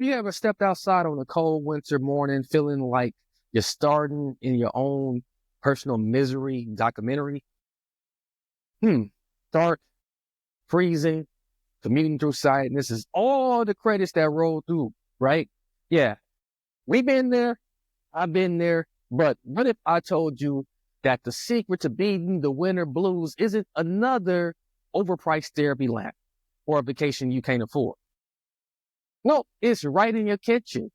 You ever stepped outside on a cold winter morning feeling like you're starting in your own personal misery documentary? Dark, freezing, commuting through sadness is all the credits that roll through, right? Yeah, we've been there. I've been there. But what if I told you that the secret to beating the winter blues isn't another overpriced therapy lamp or a vacation you can't afford? No, it's right in your kitchen,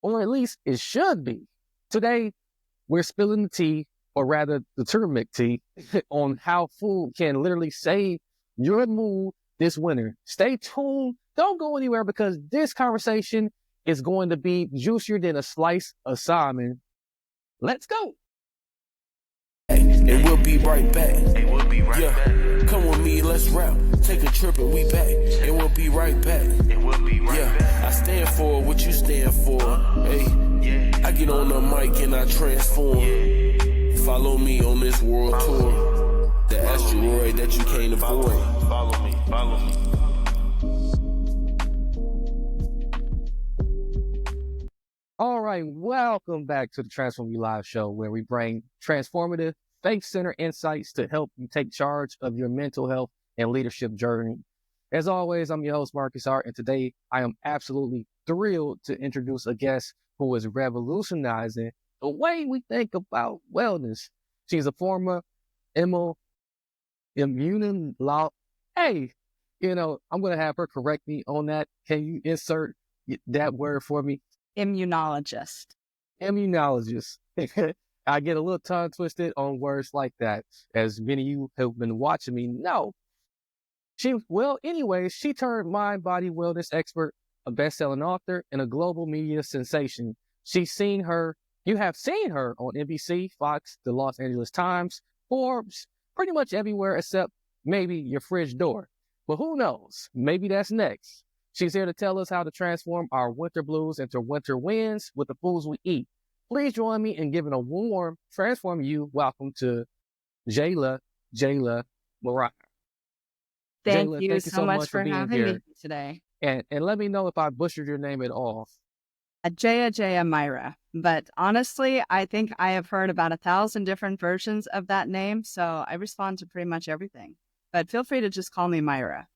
or at least it should be. Today, we're spilling the tea, or rather the turmeric tea, on how food can literally save your mood this winter. Stay tuned. Don't go anywhere because this conversation is going to be juicier than a slice of salmon. Let's go. And we'll be right back. Come with me, let's rap. Take a trip and we back. And we'll be right back. I stand for what you stand for. Hey, I get on the mic and I transform. Follow me on this world tour. The asteroid that you can't avoid. Follow me. All right, welcome back to the Transform You Live show, where we bring transformative, faith-centered insights to help you take charge of your mental health and leadership journey. As always, I'm your host, Marcus Hart, and today I am absolutely thrilled to introduce a guest who is revolutionizing the way we think about wellness. She's a former immunologist. Hey, I'm going to have her correct me on that. Can you insert that word for me? Immunologist. I get a little tongue twisted on words like that, as many of you have been watching me know. She turned mind body wellness expert, a best-selling author, and a global media sensation. You have seen her on NBC, Fox, the Los Angeles Times, Forbes, pretty much everywhere except maybe your fridge door. But who knows? Maybe that's next. She's here to tell us how to transform our winter blues into winter wins with the foods we eat. Please join me in giving a warm Transform You welcome to Jaya Jaya Myra. Thank you so much for having me today. And let me know if I butchered your name at all. Jaya Jaya Myra. But honestly, I think I have heard about 1,000 different versions of that name, so I respond to pretty much everything. But feel free to just call me Myra.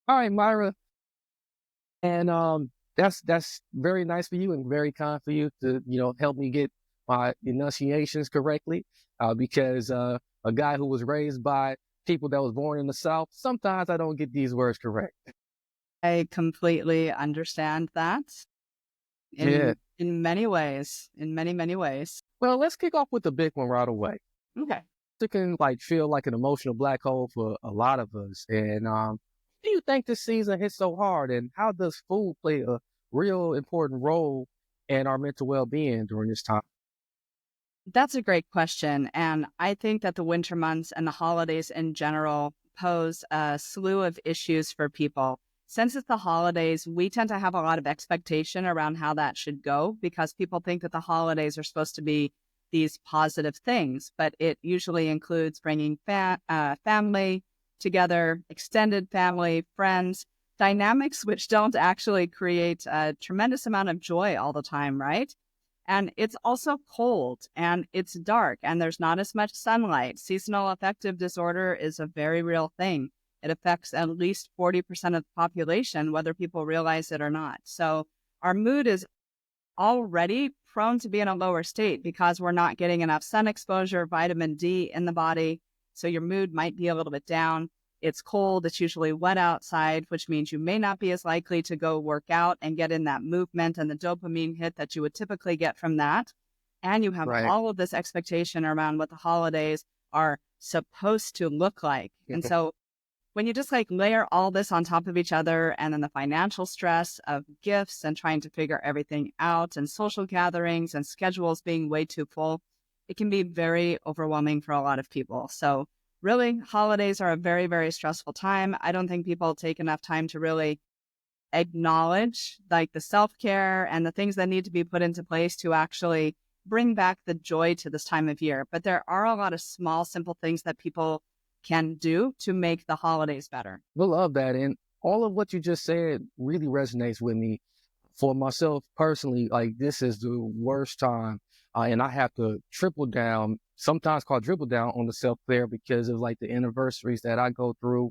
All right, Myra. And that's very nice for you and very kind for you to, help me get my enunciations correctly. Because a guy who was raised by people that was born in the South, sometimes I don't get these words correct. I completely understand that. In many ways, in many, many ways. Well, let's kick off with the big one right away. Okay. It can feel like an emotional black hole for a lot of us. And do you think this season hit so hard, and how does food play a real important role in our mental well-being during this time? That's a great question. And I think that the winter months and the holidays in general pose a slew of issues for people. Since it's the holidays, we tend to have a lot of expectation around how that should go because people think that the holidays are supposed to be these positive things, but it usually includes bringing family together, extended family, friends, dynamics which don't actually create a tremendous amount of joy all the time, right? And it's also cold and it's dark and there's not as much sunlight. Seasonal affective disorder is a very real thing. It affects at least 40% of the population, whether people realize it or not. So our mood is already prone to be in a lower state because we're not getting enough sun exposure, vitamin D in the body. So your mood might be a little bit down. It's cold. It's usually wet outside, which means you may not be as likely to go work out and get in that movement and the dopamine hit that you would typically get from that. And you have all of this expectation around what the holidays are supposed to look like. And so when you just layer all this on top of each other and then the financial stress of gifts and trying to figure everything out and social gatherings and schedules being way too full, it can be very overwhelming for a lot of people. So really, holidays are a very, very stressful time. I don't think people take enough time to really acknowledge the self-care and the things that need to be put into place to actually bring back the joy to this time of year. But there are a lot of small, simple things that people can do to make the holidays better. I love that. And all of what you just said really resonates with me. for myself personally, like this is the worst time. And I have to triple down, sometimes quadruple down on the self-care because of like the anniversaries that I go through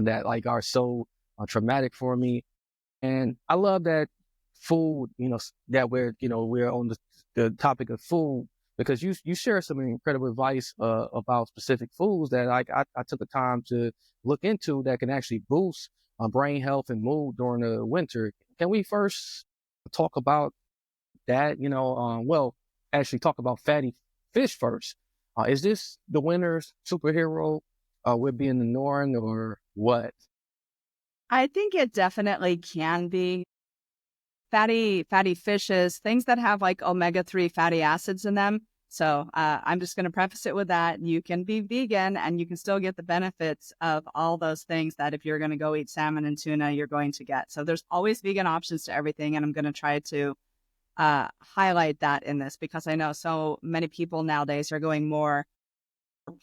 that like are so traumatic for me. And I love that food, that we're on the topic of food because you share some incredible advice about specific foods that I took the time to look into that can actually boost brain health and mood during the winter. Can we first talk about that? Actually talk about fatty fish first. Is this the winter's superhero? We're being the norm or what? I think it definitely can be. Fatty fishes, things that have like omega-3 fatty acids in them. So I'm just going to preface it with that. You can be vegan and you can still get the benefits of all those things that if you're going to go eat salmon and tuna, you're going to get. So there's always vegan options to everything. And I'm going to try to highlight that in this because I know so many people nowadays are going more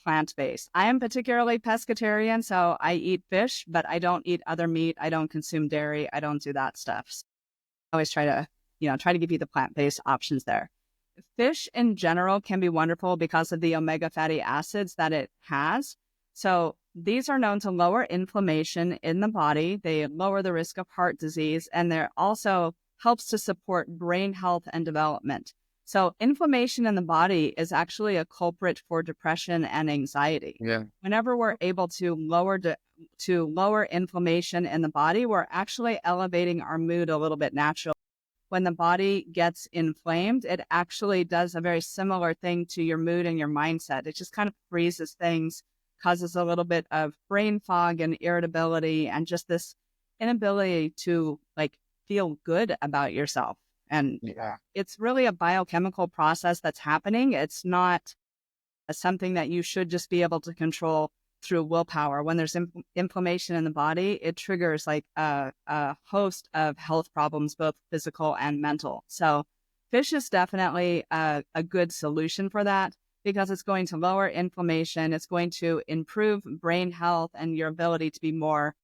plant-based. I am particularly pescatarian, so I eat fish, but I don't eat other meat. I don't consume dairy. I don't do that stuff. So I always try to give you the plant-based options there. Fish in general can be wonderful because of the omega fatty acids that it has. So these are known to lower inflammation in the body. They lower the risk of heart disease, and they're also helps to support brain health and development. So inflammation in the body is actually a culprit for depression and anxiety. Yeah. Whenever we're able to lower inflammation in the body, we're actually elevating our mood a little bit naturally. When the body gets inflamed, it actually does a very similar thing to your mood and your mindset. It just kind of freezes things, causes a little bit of brain fog and irritability and just this inability to like feel good about yourself. And Yeah. it's really a biochemical process that's happening. It's not something that you should just be able to control through willpower. When there's inflammation in the body, it triggers like a host of health problems, both physical and mental. So fish is definitely a good solution for that because it's going to lower inflammation. It's going to improve brain health and your ability to be more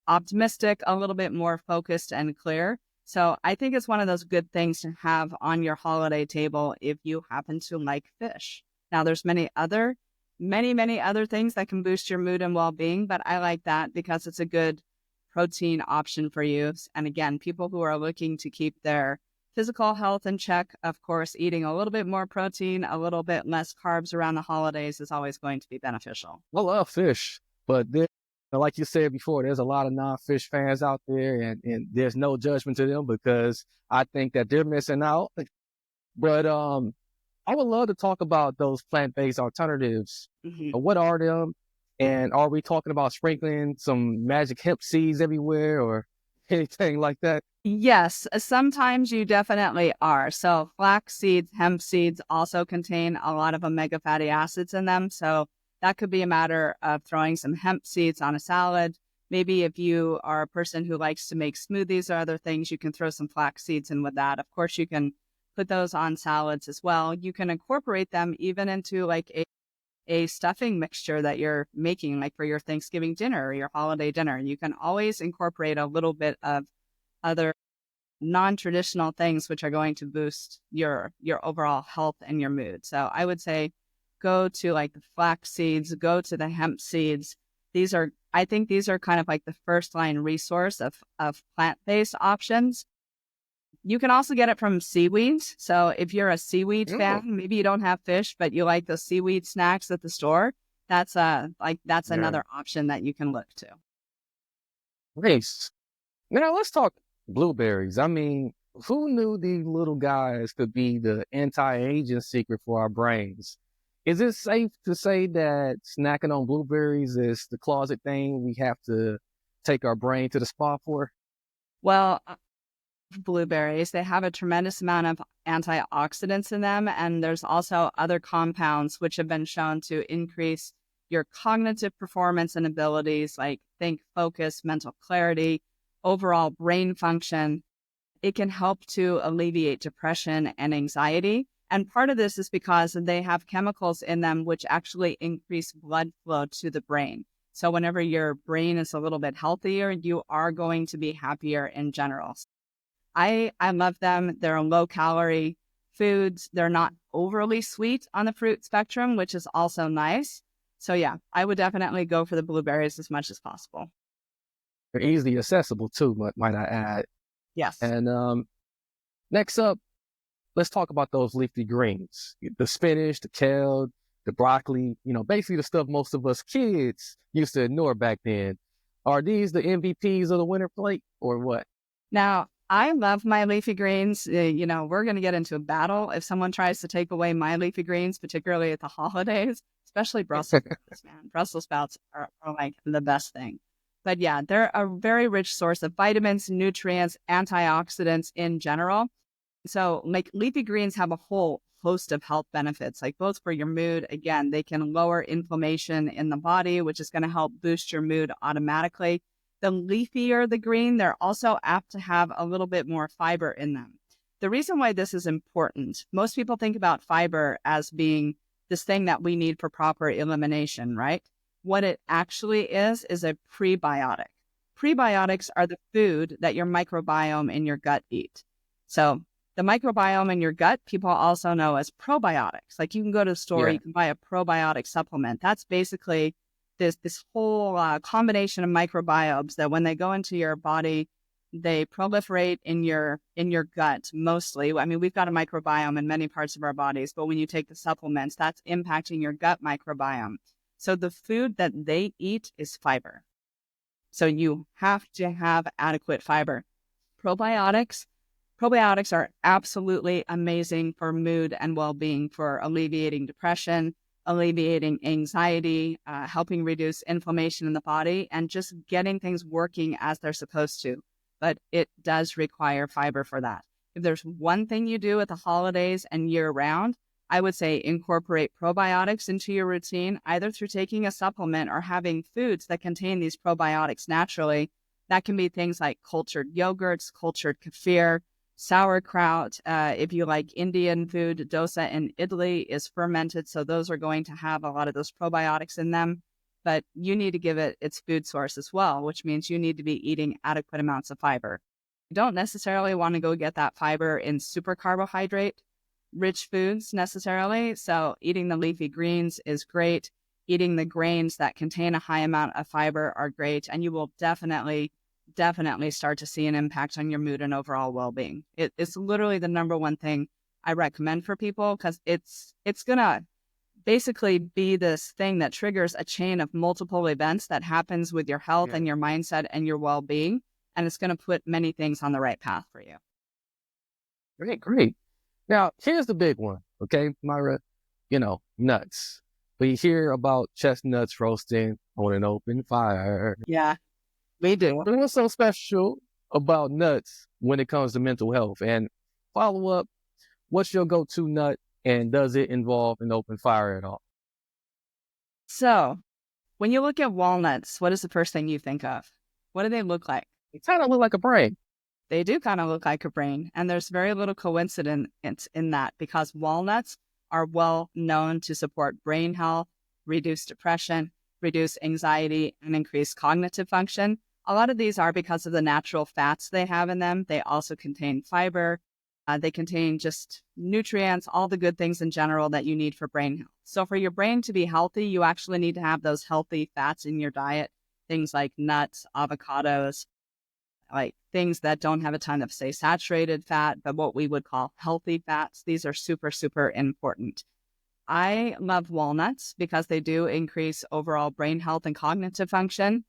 optimistic, a little bit more focused and clear. So I think it's one of those good things to have on your holiday table if you happen to like fish. Now, there's many other things that can boost your mood and well-being, but I like that because it's a good protein option for you. And again, people who are looking to keep their physical health in check, of course, eating a little bit more protein, a little bit less carbs around the holidays is always going to be beneficial. I love fish, but like you said before, there's a lot of non-fish fans out there, and there's no judgment to them because I think that they're missing out. But I would love to talk about those plant-based alternatives. Mm-hmm. What are them? And are we talking about sprinkling some magic hemp seeds everywhere or anything like that? Yes, sometimes you definitely are. So flax seeds, hemp seeds also contain a lot of omega fatty acids in them. So that could be a matter of throwing some hemp seeds on a salad. Maybe if you are a person who likes to make smoothies or other things, you can throw some flax seeds in with that. Of course, you can put those on salads as well. You can incorporate them even into like a stuffing mixture that you're making, like for your Thanksgiving dinner or your holiday dinner. You can always incorporate a little bit of other non-traditional things which are going to boost your overall health and your mood. So I would say go to like the flax seeds, go to the hemp seeds. I think these are kind of like the first line resource of plant-based options. You can also get it from seaweeds. So if you're a seaweed fan, maybe you don't have fish, but you like those seaweed snacks at the store, that's another option that you can look to. Nice. Now let's talk blueberries. I mean, who knew these little guys could be the anti-aging secret for our brains? Is it safe to say that snacking on blueberries is the closet thing we have to take our brain to the spa for? Well, blueberries, they have a tremendous amount of antioxidants in them. And there's also other compounds which have been shown to increase your cognitive performance and abilities, like think, focus, mental clarity, overall brain function. It can help to alleviate depression and anxiety. And part of this is because they have chemicals in them which actually increase blood flow to the brain. So whenever your brain is a little bit healthier, you are going to be happier in general. I love them. They're low calorie foods. They're not overly sweet on the fruit spectrum, which is also nice. So yeah, I would definitely go for the blueberries as much as possible. They're easily accessible too, might I add. Yes. And next up, let's talk about those leafy greens, the spinach, the kale, the broccoli, basically the stuff most of us kids used to ignore back then. Are these the MVPs of the winter plate or what? Now, I love my leafy greens. We're going to get into a battle if someone tries to take away my leafy greens, particularly at the holidays, especially Brussels sprouts, man. Brussels sprouts are like the best thing. But yeah, they're a very rich source of vitamins, nutrients, antioxidants in general. So like leafy greens have a whole host of health benefits, like both for your mood. Again, they can lower inflammation in the body, which is going to help boost your mood automatically. The leafier the green, they're also apt to have a little bit more fiber in them. The reason why this is important, most people think about fiber as being this thing that we need for proper elimination, right? What it actually is a prebiotic. Prebiotics are the food that your microbiome in your gut eat. So the microbiome in your gut, people also know as probiotics. Like you can go to the store, Yeah. you can buy a probiotic supplement. That's basically this whole combination of microbiomes that when they go into your body, they proliferate in your gut mostly. I mean, we've got a microbiome in many parts of our bodies, but when you take the supplements, that's impacting your gut microbiome. So the food that they eat is fiber. So you have to have adequate fiber. Probiotics are absolutely amazing for mood and well-being, for alleviating depression, alleviating anxiety, helping reduce inflammation in the body, and just getting things working as they're supposed to. But it does require fiber for that. If there's one thing you do at the holidays and year-round, I would say incorporate probiotics into your routine, either through taking a supplement or having foods that contain these probiotics naturally. That can be things like cultured yogurts, cultured kefir, sauerkraut. If you like Indian food, dosa in Italy is fermented, so those are going to have a lot of those probiotics in them. But you need to give it its food source as well, which means you need to be eating adequate amounts of fiber. You don't necessarily want to go get that fiber in super carbohydrate rich foods necessarily. So eating the leafy greens is great. Eating the grains that contain a high amount of fiber are great, and you will definitely start to see an impact on your mood and overall well-being. It's literally the number one thing I recommend for people, because it's gonna basically be this thing that triggers a chain of multiple events that happens with your health and your mindset and your well-being, and it's going to put many things on the right path for you. Great. Now, here's the big one, okay, Myra? Nuts. We hear about chestnuts roasting on an open fire. Yeah, we do. What's so special about nuts when it comes to mental health? And follow up, what's your go-to nut, and does it involve an open fire at all? So when you look at walnuts, what is the first thing you think of? What do they look like? They kind of look like a brain. They do kind of look like a brain. And there's very little coincidence in that, because walnuts are well known to support brain health, reduce depression, reduce anxiety, and increase cognitive function. A lot of these are because of the natural fats they have in them. They also contain fiber. They contain just nutrients, all the good things in general that you need for brain health. So for your brain to be healthy, you actually need to have those healthy fats in your diet, things like nuts, avocados, like things that don't have a ton of, say, saturated fat, but what we would call healthy fats. These are super, super important. I love walnuts because they do increase overall brain health and cognitive function.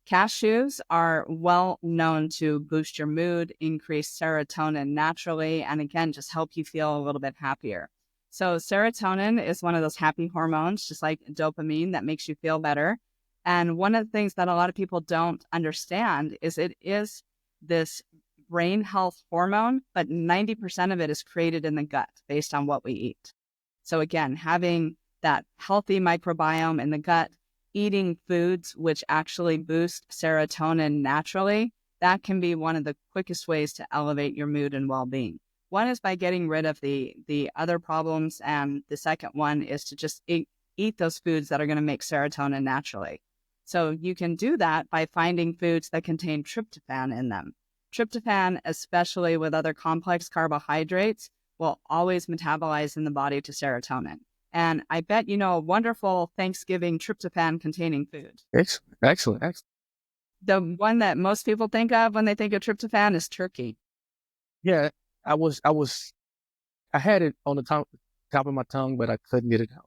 Cashews are well known to boost your mood, increase serotonin naturally, and again, just help you feel a little bit happier. So serotonin is one of those happy hormones, just like dopamine, that makes you feel better. And one of the things that a lot of people don't understand is it is this brain health hormone, but 90% of it is created in the gut based on what we eat. So again, having that healthy microbiome in the gut, eating foods which actually boost serotonin naturally, that can be one of the quickest ways to elevate your mood and well-being. One is by getting rid of the other problems, and the second one is to just eat those foods that are going to make serotonin naturally. So you can do that by finding foods that contain tryptophan in them. Tryptophan, especially with other complex carbohydrates, will always metabolize in the body to serotonin. And I bet you know a wonderful Thanksgiving tryptophan-containing food. Excellent. The one that most people think of when they think of tryptophan is turkey. Yeah, I had it on the top of my tongue, but I couldn't get it out.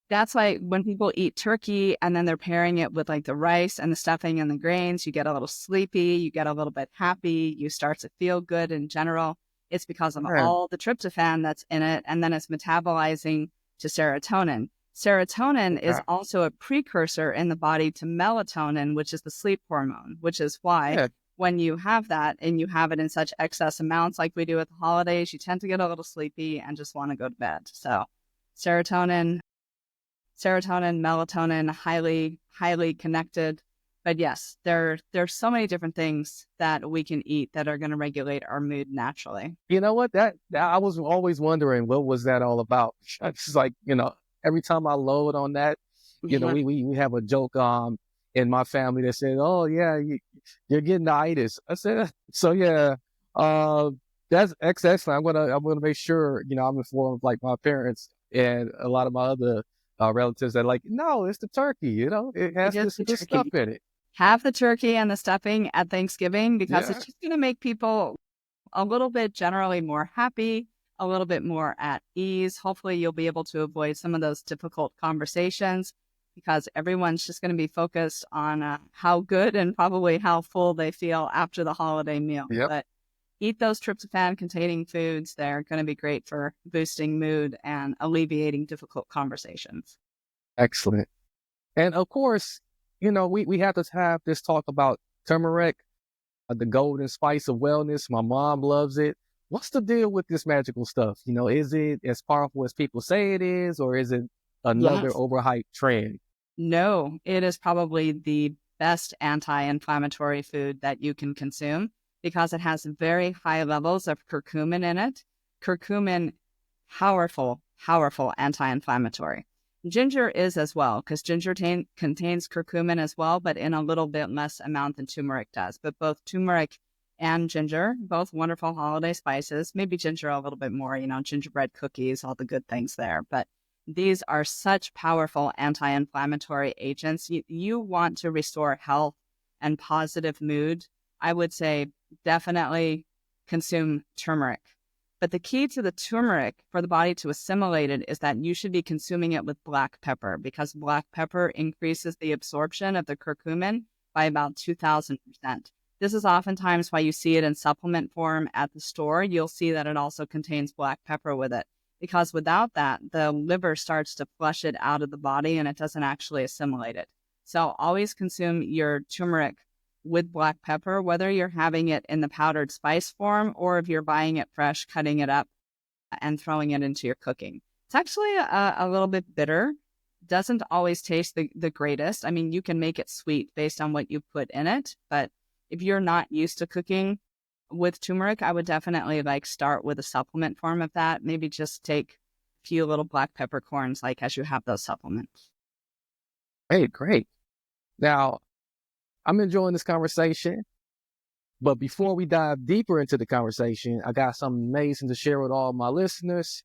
That's why when people eat turkey and then they're pairing it with like the rice and the stuffing and the grains, you get a little sleepy, you get a little bit happy, you start to feel good in general. It's because of all the tryptophan that's in it, and then it's metabolizing to serotonin. Serotonin is also a precursor in the body to melatonin, which is the sleep hormone, which is why when you have that and you have it in such excess amounts like we do at the holidays, you tend to get a little sleepy and just want to go to bed. So serotonin, melatonin, highly connected. But yes, there's so many different things that we can eat that are going to regulate our mood naturally. You know what? That I was always wondering, what was that all about? It's like, every time I load on that, we have a joke in my family that said, "Oh yeah, you're getting the itis." I said, "So yeah, that's excellent. I'm gonna make sure I'm informed like my parents and a lot of my other relatives that like, no, it's the turkey. It has this good stuff in it." Have the turkey and the stuffing at Thanksgiving because it's just going to make people a little bit generally more happy, a little bit more at ease. Hopefully you'll be able to avoid some of those difficult conversations because everyone's just going to be focused on how good and probably how full they feel after the holiday meal. But eat those tryptophan-containing foods. They're going to be great for boosting mood and alleviating difficult conversations. Excellent. And of course, we have to have this talk about turmeric, the golden spice of wellness. My mom loves it. What's the deal with this magical stuff? Is it as powerful as people say it is, or is it another overhyped trend? No, it is probably the best anti-inflammatory food that you can consume because it has very high levels of curcumin in it. Curcumin, powerful anti-inflammatory. Ginger is as well, because ginger contains curcumin as well, but in a little bit less amount than turmeric does. But both turmeric and ginger, both wonderful holiday spices, maybe ginger a little bit more, gingerbread cookies, all the good things there. But these are such powerful anti-inflammatory agents. You want to restore health and positive mood. I would say definitely consume turmeric. But the key to the turmeric for the body to assimilate it is that you should be consuming it with black pepper because black pepper increases the absorption of the curcumin by about 2,000%. This is oftentimes why you see it in supplement form at the store. You'll see that it also contains black pepper with it because without that, the liver starts to flush it out of the body and it doesn't actually assimilate it. So always consume your turmeric with black pepper, whether you're having it in the powdered spice form or if you're buying it fresh, cutting it up and throwing it into your cooking. It's actually a little bit bitter. Doesn't always taste the greatest. I mean, you can make it sweet based on what you put in it, but if you're not used to cooking with turmeric, I would definitely start with a supplement form of that. Maybe just take a few little black peppercorns as you have those supplements. Hey, great. Now, I'm enjoying this conversation, but before we dive deeper into the conversation, I got something amazing to share with all my listeners.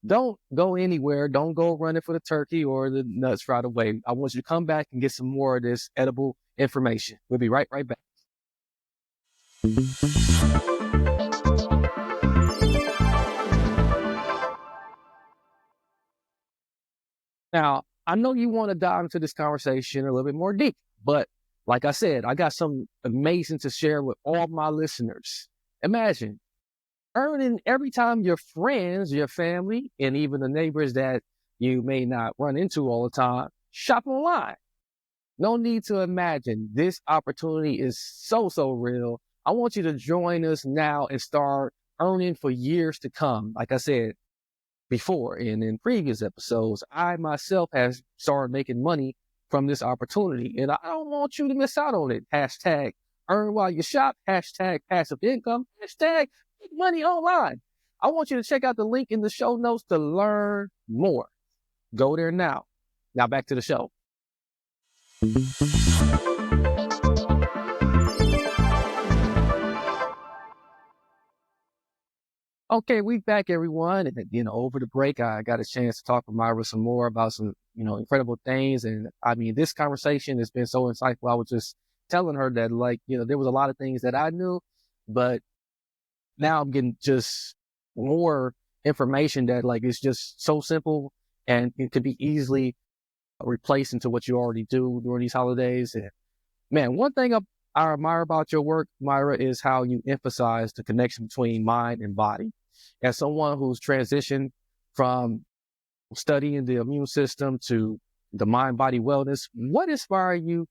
Don't go anywhere. Don't go running for the turkey or the nuts right away. I want you to come back and get some more of this edible information. We'll be right back. Now, I know you want to dive into this conversation a little bit more deep, but like I said, I got something amazing to share with all my listeners. Imagine earning every time your friends, your family, and even the neighbors that you may not run into all the time shop online. No need to imagine. This opportunity is so real. I want you to join us now and start earning for years to come. Like I said before and in previous episodes, I myself have started making money from this opportunity, and I don't want you to miss out on it. Hashtag earn while you shop, hashtag passive income, hashtag make money online. I want you to check out the link in the show notes to learn more. Go there now. Now back to the show. Okay, we back, everyone. And, over the break, I got a chance to talk with Myra some more about some, incredible things. And I mean, this conversation has been so insightful. I was just telling her that, like, there was a lot of things that I knew, but now I'm getting just more information that, like, it's just so simple and it could be easily replaced into what you already do during these holidays. And man, one thing I admire about your work, Myra, is how you emphasize the connection between mind and body. As someone who's transitioned from studying the immune system to the mind-body wellness, what inspired you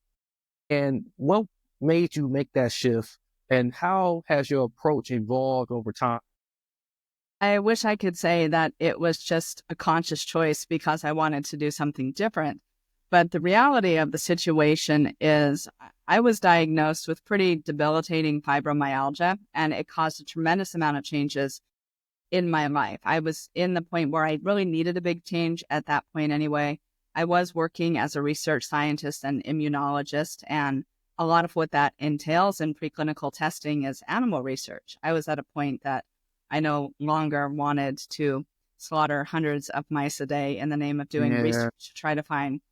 and what made you make that shift? And how has your approach evolved over time? I wish I could say that it was just a conscious choice because I wanted to do something different. But the reality of the situation is I was diagnosed with pretty debilitating fibromyalgia, and it caused a tremendous amount of changes in my life. I was in the point where I really needed a big change at that point anyway. I was working as a research scientist and immunologist, and a lot of what that entails in preclinical testing is animal research. I was at a point that I no longer wanted to slaughter hundreds of mice a day in the name of doing Yeah, research to try to find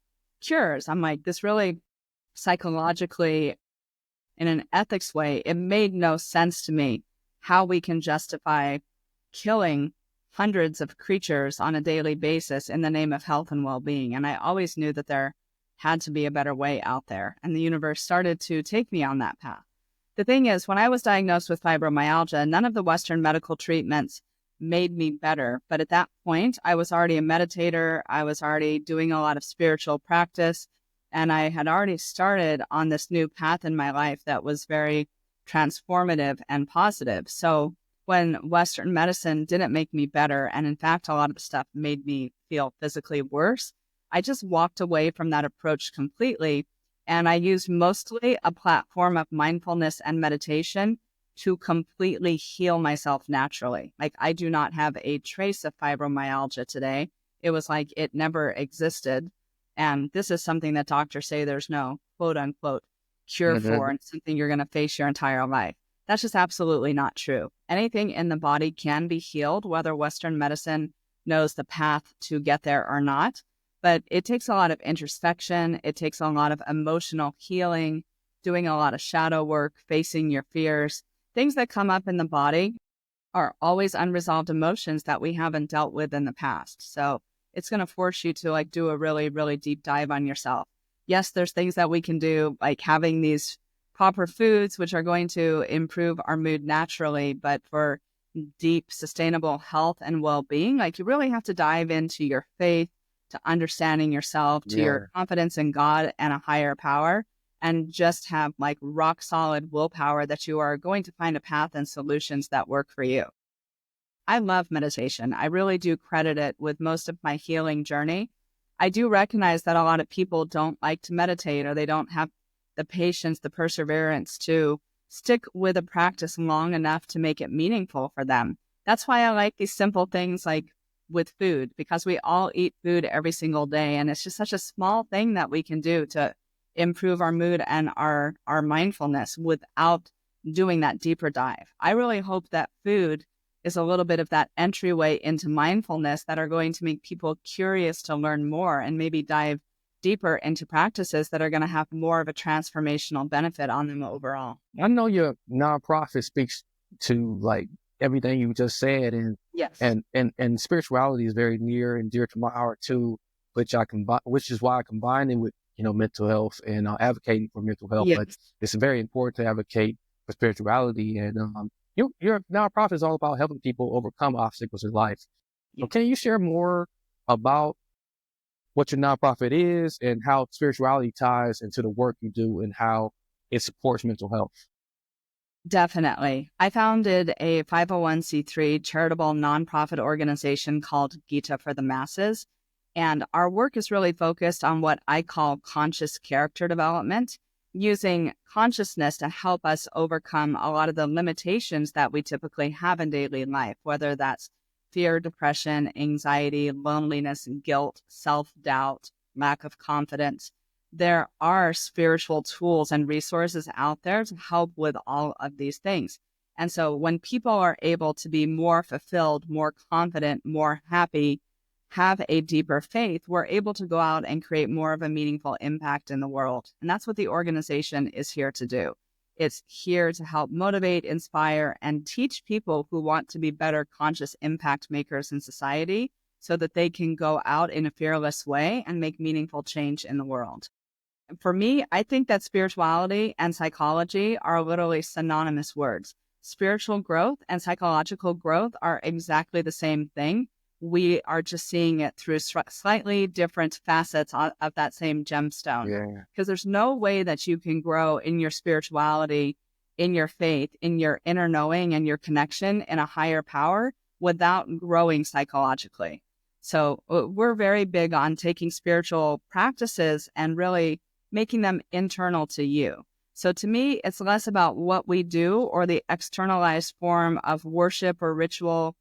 cures. I'm like, this really psychologically, in an ethics way, it made no sense to me how we can justify killing hundreds of creatures on a daily basis in the name of health and well-being. And I always knew that there had to be a better way out there. And the universe started to take me on that path. The thing is, when I was diagnosed with fibromyalgia, none of the Western medical treatments made me better. But at that point, I was already a meditator. I was already doing a lot of spiritual practice. And I had already started on this new path in my life that was very transformative and positive. So when Western medicine didn't make me better, and in fact, a lot of stuff made me feel physically worse, I just walked away from that approach completely. And I used mostly a platform of mindfulness and meditation to completely heal myself naturally. Like, I do not have a trace of fibromyalgia today. It was like it never existed. And this is something that doctors say there's no quote unquote cure for, and something you're going to face your entire life. That's just absolutely not true. Anything in the body can be healed, whether Western medicine knows the path to get there or not. But it takes a lot of introspection. It takes a lot of emotional healing, doing a lot of shadow work, facing your fears. Things that come up in the body are always unresolved emotions that we haven't dealt with in the past. So it's going to force you to do a really, really deep dive on yourself. Yes, there's things that we can do, like having these proper foods, which are going to improve our mood naturally. But for deep, sustainable health and well-being, you really have to dive into your faith, to understanding yourself, to yeah. your confidence in God and a higher power, and just have rock solid willpower that you are going to find a path and solutions that work for you. I love meditation. I really do credit it with most of my healing journey. I do recognize that a lot of people don't like to meditate, or they don't have the patience, the perseverance to stick with a practice long enough to make it meaningful for them. That's why I like these simple things like with food, because we all eat food every single day. And it's just such a small thing that we can do to improve our mood and our mindfulness without doing that deeper dive. I really hope that food is a little bit of that entryway into mindfulness that are going to make people curious to learn more and maybe dive deeper into practices that are going to have more of a transformational benefit on them overall. I know your nonprofit speaks to everything you just said, and Yes. and spirituality is very near and dear to my heart too, which is why I combine it with mental health and advocating for mental health. But Yes. it's very important to advocate for spirituality, and your nonprofit is all about helping people overcome obstacles in life. So Yes. can you share more about what your nonprofit is and how spirituality ties into the work you do and how it supports mental health? Definitely. I founded a 501c3 charitable nonprofit organization called Gita for the Masses. And our work is really focused on what I call conscious character development, using consciousness to help us overcome a lot of the limitations that we typically have in daily life, whether that's fear, depression, anxiety, loneliness, guilt, self-doubt, lack of confidence. There are spiritual tools and resources out there to help with all of these things. And so when people are able to be more fulfilled, more confident, more happy, have a deeper faith, we're able to go out and create more of a meaningful impact in the world. And that's what the organization is here to do. It's here to help motivate, inspire, and teach people who want to be better conscious impact makers in society so that they can go out in a fearless way and make meaningful change in the world. For me, I think that spirituality and psychology are literally synonymous words. Spiritual growth and psychological growth are exactly the same thing. We are just seeing it through slightly different facets of that same gemstone. Yeah. Because there's no way that you can grow in your spirituality, in your faith, in your inner knowing and your connection in a higher power without growing psychologically. So we're very big on taking spiritual practices and really making them internal to you. So to me, it's less about what we do or the externalized form of worship or ritual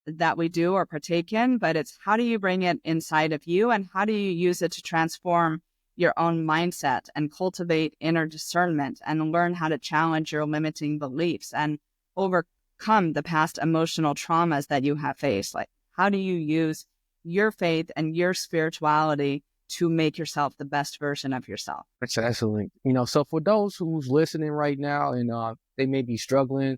that we do or partake in, but it's how do you bring it inside of you and how do you use it to transform your own mindset and cultivate inner discernment and learn how to challenge your limiting beliefs and overcome the past emotional traumas that you have faced. Like, how do you use your faith and your spirituality to make yourself the best version of yourself? That's excellent. So for those who's listening right now and they may be struggling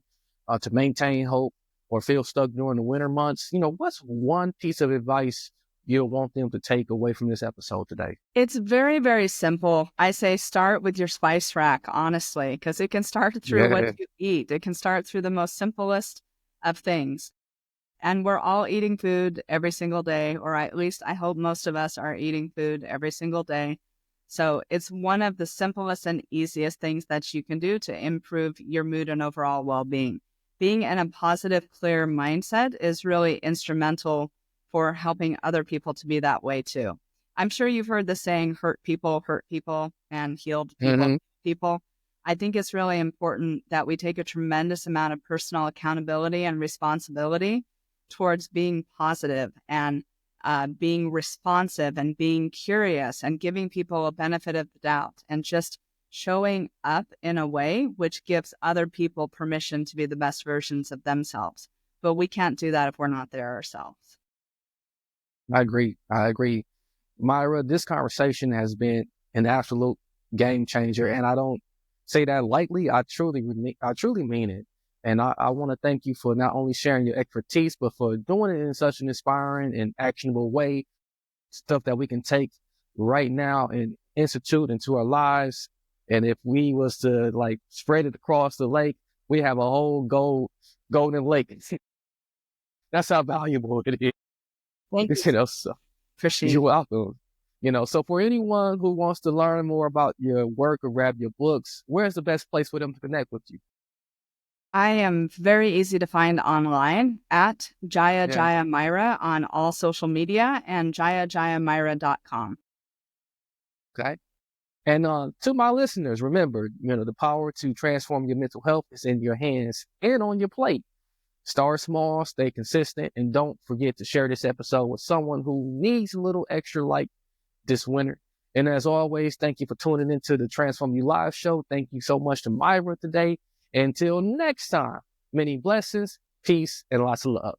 to maintain hope or feel stuck during the winter months, what's one piece of advice you'll want them to take away from this episode today? It's very, very simple. I say start with your spice rack, honestly, because it can start through what you eat. It can start through the most simplest of things. And we're all eating food every single day, or at least I hope most of us are eating food every single day. So it's one of the simplest and easiest things that you can do to improve your mood and overall well-being. Being in a positive, clear mindset is really instrumental for helping other people to be that way too. I'm sure you've heard the saying, hurt people, and healed people, people. I think it's really important that we take a tremendous amount of personal accountability and responsibility towards being positive and being responsive and being curious and giving people a benefit of the doubt and just showing up in a way which gives other people permission to be the best versions of themselves. But we can't do that if we're not there ourselves. I agree. Myra, this conversation has been an absolute game changer, and I don't say that lightly. I truly mean it. And I want to thank you for not only sharing your expertise, but for doing it in such an inspiring and actionable way, stuff that we can take right now and institute into our lives. And if we was to spread it across the lake, we have a whole golden lake. That's how valuable it is. Thank you. So Appreciate you're welcome. So for anyone who wants to learn more about your work or grab your books, where's the best place for them to connect with you? I am very easy to find online at Jaya Jaya Myra on all social media and jayajayamyra.com. Okay. And to my listeners, remember, the power to transform your mental health is in your hands and on your plate. Start small, stay consistent, and don't forget to share this episode with someone who needs a little extra light this winter. And as always, thank you for tuning into the Transform You Live show. Thank you so much to Myra today. Until next time, many blessings, peace, and lots of love.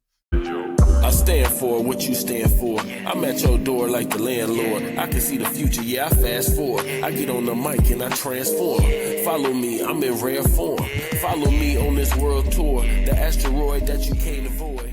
I stand for what you stand for. I'm at your door like the landlord. I can see the future, yeah, I fast forward. I get on the mic and I transform. Follow me, I'm in rare form. Follow me on this world tour, the asteroid that you can't avoid.